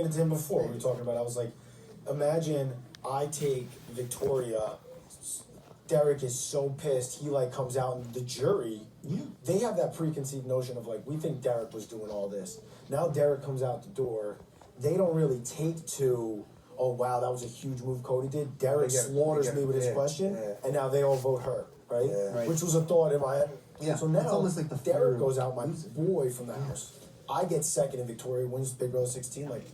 To him before we were talking about. I was like, imagine I take Victoria. Derrick is so pissed. He like comes out and the jury. They have that preconceived notion of like we think Derrick was doing all this. Now Derrick comes out the door. They don't really take to. Oh wow, that was a huge move Cody did. Derrick slaughters me with his question, and now they all vote her, right? Yeah. Which was a thought in my head. Yeah. So now it's almost like the Derrick goes out, my boy from the house. I get second, and Victoria wins Big Brother 16. Like,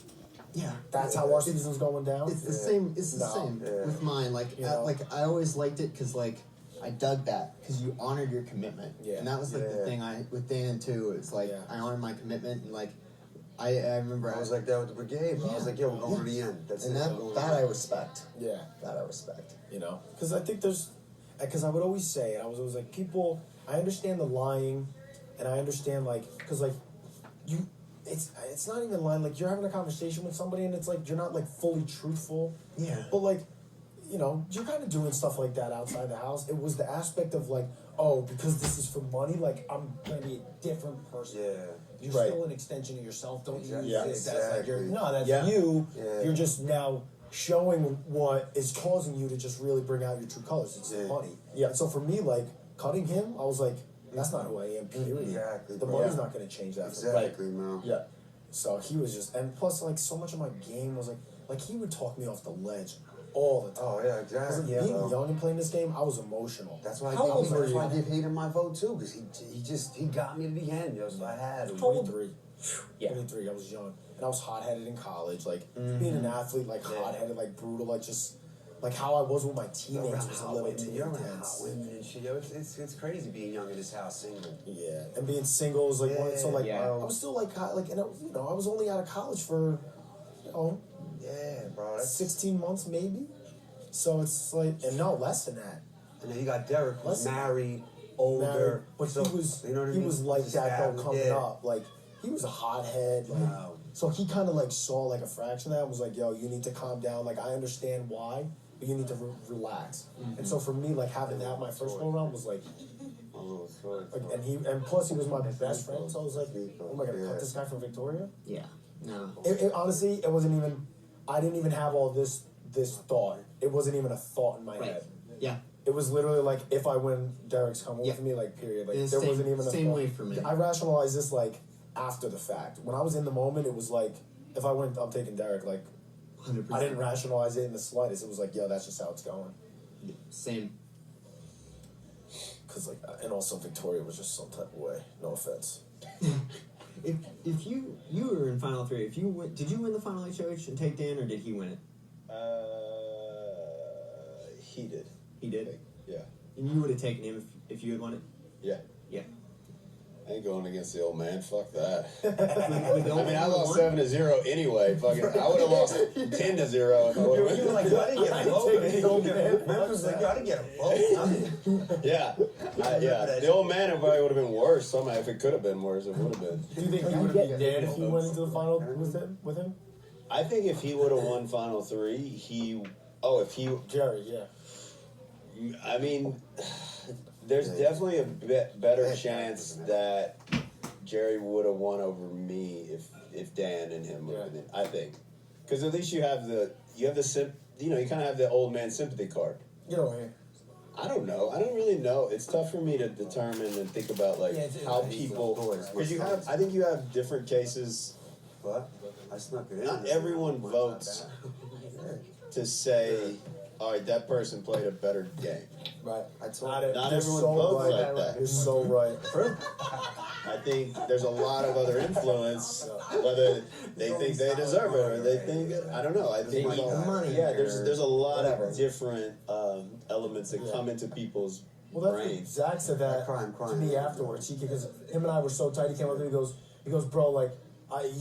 that's how our season's going down. It's the same. It's the same with mine. Like, I always liked it because like I dug that because you honored your commitment. Yeah. And that was like the thing with Dan too. It's like I honored my commitment and like I remember I was like that with the brigade. I was like, yo, we're going to the end. That's and it. that I respect. Yeah. That I respect. You know, because I think because I would always say, I was always like, people. I understand the lying, and I understand like because like you. It's not even lying. Like you're having a conversation with somebody, and it's like you're not like fully truthful. Yeah. But like, you know, you're kind of doing stuff like that outside the house. It was the aspect of like, oh, because this is for money. Like I'm gonna be a different person. Yeah. You're still an extension of yourself. Don't use this. That's like that's you. you. Yeah. You're just now showing what is causing you to just really bring out your true colors. It's money. Yeah. And so for me, like cutting him, I was like, that's not who I am. Period. Exactly. The money's not gonna change that. Exactly, man. Yeah. So he was just, and plus, like, so much of my game was like he would talk me off the ledge all the time. Oh yeah, exactly. Like, being young and playing this game, I was emotional. That's why. How old were you? I give Hayden my vote too, because he got me to the end. I had 23. Yeah. 23. I was young, and I was hot headed in college. Like being an athlete, like hot headed, like brutal, like just. Like how I was with my teammates was a little too intense. Women and shit. Yo, it's crazy being young in this house, single. Yeah, and being single is like so like I was still like and I was only out of college for, bro, that's 16 months maybe. So it's like and no less than that. And then you got Derrick, who's married, older, but he was he was like that though coming up. Like he was a hothead. Like, so he kind of like saw like a fraction of that and was like, yo, you need to calm down. Like I understand why. But you need to relax. And so for me, like having that my first go around was like, and plus he was my best friend. So I was like, oh my god, cut this guy from Victoria? Yeah. No. Honestly, it wasn't even. I didn't even have all this thought. It wasn't even a thought in my head. Yeah. It was literally like if I win, Derrick's coming with me. Like period. Like there wasn't even a same thought. way for me. I rationalized this like after the fact. When I was in the moment, it was like if I win, I'm taking Derrick. Like. 100%. I didn't rationalize it in the slightest. It was like, yo, that's just how it's going. Same. Because, like, and also Victoria was just some type of way. No offense. if you were in Final 3, if you did you win the Final HOH and take Dan, or did he win it? He did. He did? Yeah. And you would have taken him if you had won it? Yeah. Yeah. I ain't going against the old man. Fuck that. With I mean, I lost 7-0 anyway. Fucking, I would have lost 10-0 if I would have. You were like, I didn't get a vote. Memphis like, I didn't get a vote. Yeah. The old man probably would have been worse somehow. If it could have been worse, it would have been. Do you think he would have been dead if you went into the final with him? I think if he would have won Final 3, Jerry, yeah. I mean, there's definitely a better chance that Jerry would have won over me if Dan and him would have been in, I think. Because at least you kind of have the old man sympathy card. Get over here. I don't know. I don't really know. It's tough for me to determine and think about like how people, because I think you have different cases. What? I snuck it in. Not everyone votes to say, all right, that person played a better game. Right. Not everyone votes like that. You're so right. I think there's a lot of other influence, whether they think they deserve it or they think I don't know. I think there's a lot of different elements that come into people's brains. Zach said that to me afterwards. Because him and I were so tight. He came up to me. He goes, bro, like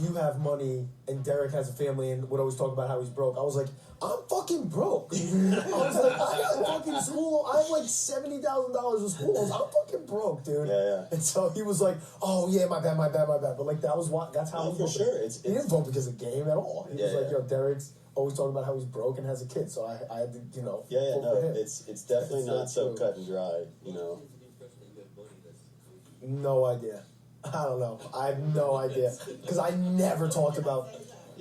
you have money and Derrick has a family and would always talk about how he's broke. I was like, I'm fucking broke. I was like, I got fucking school. I have like $70,000 of schools. I'm fucking broke, dude. Yeah. And so he was like, oh yeah, my bad. But like that's how he for sure. He didn't vote because of game at all. He was like, yo, Derrick's always talking about how he's broke and has a kid. So I had to, vote for him. It's definitely not so cut and dry, No idea. I don't know. I have no idea. Because I never talked about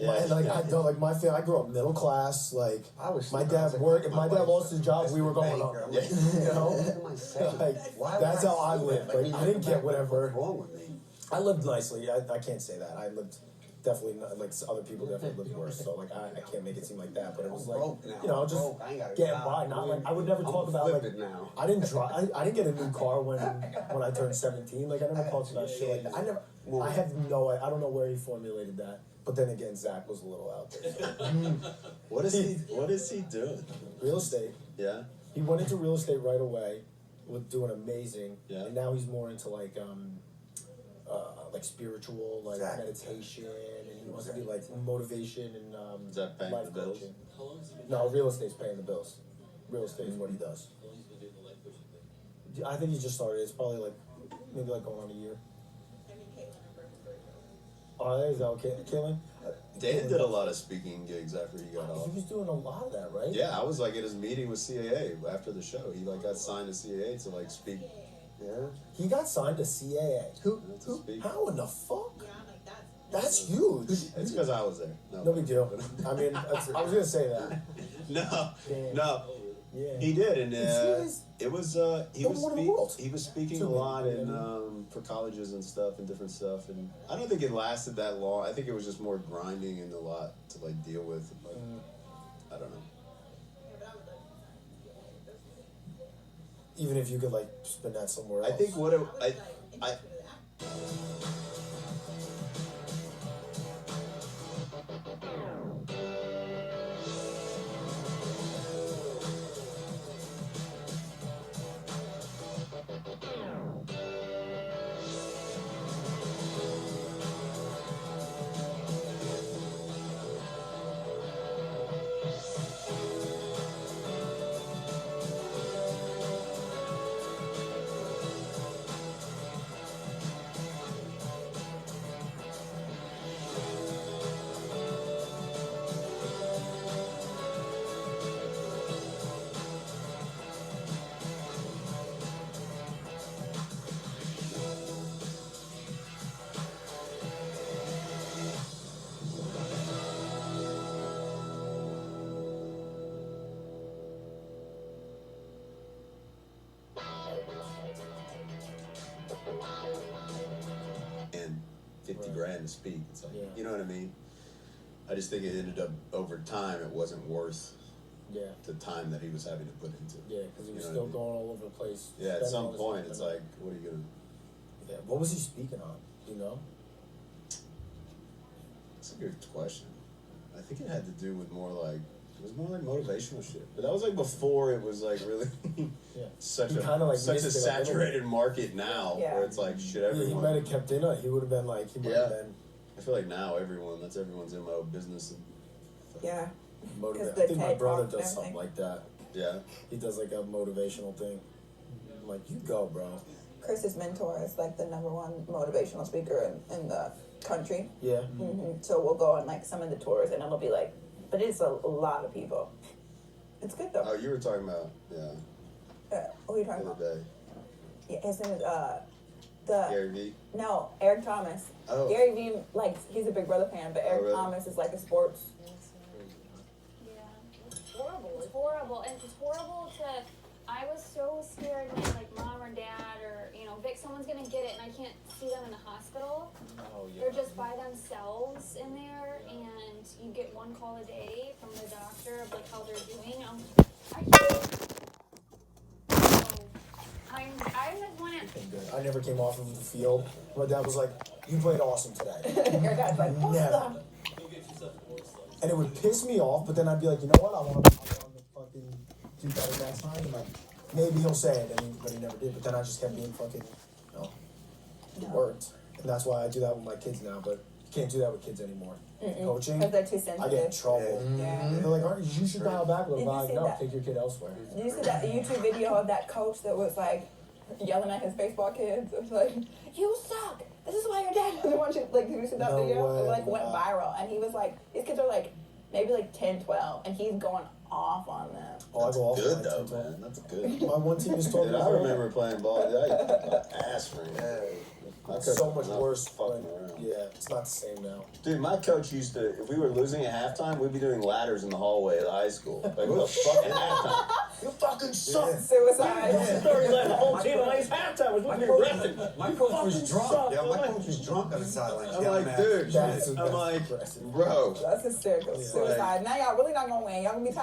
I don't like my family. I grew up middle class. Like I was. my dad worked. If my dad lost his job, we were going up. I'm You like, know, what am I saying? like that's how I lived. Like I didn't get whatever. What's wrong with me? I lived nicely. I can't say that. I lived definitely not, like other people definitely lived worse. So like I can't make it seem like that. But it was like you know just getting by. Not like I would never talk about like now. I didn't drive. I didn't get a new car when I turned 17. Like I never talked about shit like that. I never. I have no. I don't know where he formulated that. But then again, Zach was a little out there. So. What is he doing? Real estate. Yeah. He went into real estate right away, with doing amazing. Yeah. And now he's more into like spiritual, like meditation, and he wants to do like motivation and Is that paying life the bills? coaching. No, real estate's paying the bills. Real estate is what he does. I think he just started. It's probably like maybe like going on a year. Oh, is that okay, Caitlin? Dan did a lot of speaking gigs after he got off. He was doing a lot of that, right? Yeah, I was like at his meeting with CAA after the show. He like got signed to CAA to like speak. Yeah. He got signed to CAA. Who? To speak. How in the fuck? That's huge. It's because I was there. No big deal. I mean, I was gonna say that. No. Yeah. He did, and serious? it was he Number one in the world. he was speaking To a me, lot yeah. in for colleges and stuff and different stuff, and I don't think it lasted that long. I think it was just more grinding and a lot to like deal with. Like, I don't know. Even if you could like spend that somewhere else. I think what I and 50 grand to speak. It's like, you know what I mean? I just think it ended up over time. It wasn't worth the time that he was having to put into it. Yeah, because he was You know still what I mean? going all over the place. Yeah, at spending some all this point, money. it's like, what are you gonna? Yeah, what was he speaking on? Do you know? That's a good question. I think it had to do with more like it was more like motivational shit. But that was like before it was like really such He a kinda, like, such a missed it a little saturated market now where it's like shit everyone. He might have kept in it. He would have been like, he might have been I feel like now that's everyone's MO business and Yeah. motivated. the I think my TED brother Talk and does something everything. like that. yeah. He does like a motivational thing. I'm like, you go, bro. Chris's mentor is like the #1 motivational speaker in the country. Yeah. So we'll go on like some of the tours and it'll be like, but it's a lot of people. It's good though. Oh, you were talking about What are you talking the about? other day. Yeah, his name is Gary Vee. No, Eric Thomas. Oh. Gary Vee, like, he's a Big Brother fan, but Eric really? Thomas is like a sports. Yeah. It's horrible. It's horrible. And it's horrible to, I was so scared when like mom or dad or, Vic, someone's gonna get it and I can't see them in the hospital. Oh, yeah. They're just by themselves in there and you get one call a day from the doctor of like how they're doing. I would want to. Good. I never came off of the field. My dad was like, you played awesome today. Your dad's like, what's Never. up? And it would piss me off, but then I'd be like, you know what? I want to fucking do better next time. And like, maybe he'll say it, but he never did. But then I just kept being fucking, it worked. And that's why I do that with my kids now, but you can't do that with kids anymore. Coaching, Because they're too I sensitive. get in trouble. Yeah. They're like, you should dial back a little Did bit. you I'm like, see no, that? take your kid elsewhere. Did you see that YouTube video of that coach that was like yelling at his baseball kids? It was like, you suck. This is why your dad doesn't want you. Like, did you see that No video? way. It like went viral. And he was like, these kids are like, maybe like 10, 12. And he's going off on them. Oh, I go off Good on though, that man. That's good. My one team is 12 Dude, years I old. remember playing ball. I ass for Yeah. so much worse. Fucking When, around. yeah, it's not the same now. Dude, my coach used to, if we were losing at halftime, we'd be doing ladders in the hallway at high school. Like, what the fuck at halftime? You fucking suck. Suicide. Sorry, let the whole team at halftime was looking aggressive. My coach was drunk. suck. Yeah, my coach was drunk on the sideline. I'm like, dude, That's I'm like, impressive. bro. That's hysterical. Yeah. Suicide. Now y'all really not gonna win. Y'all gonna be tired.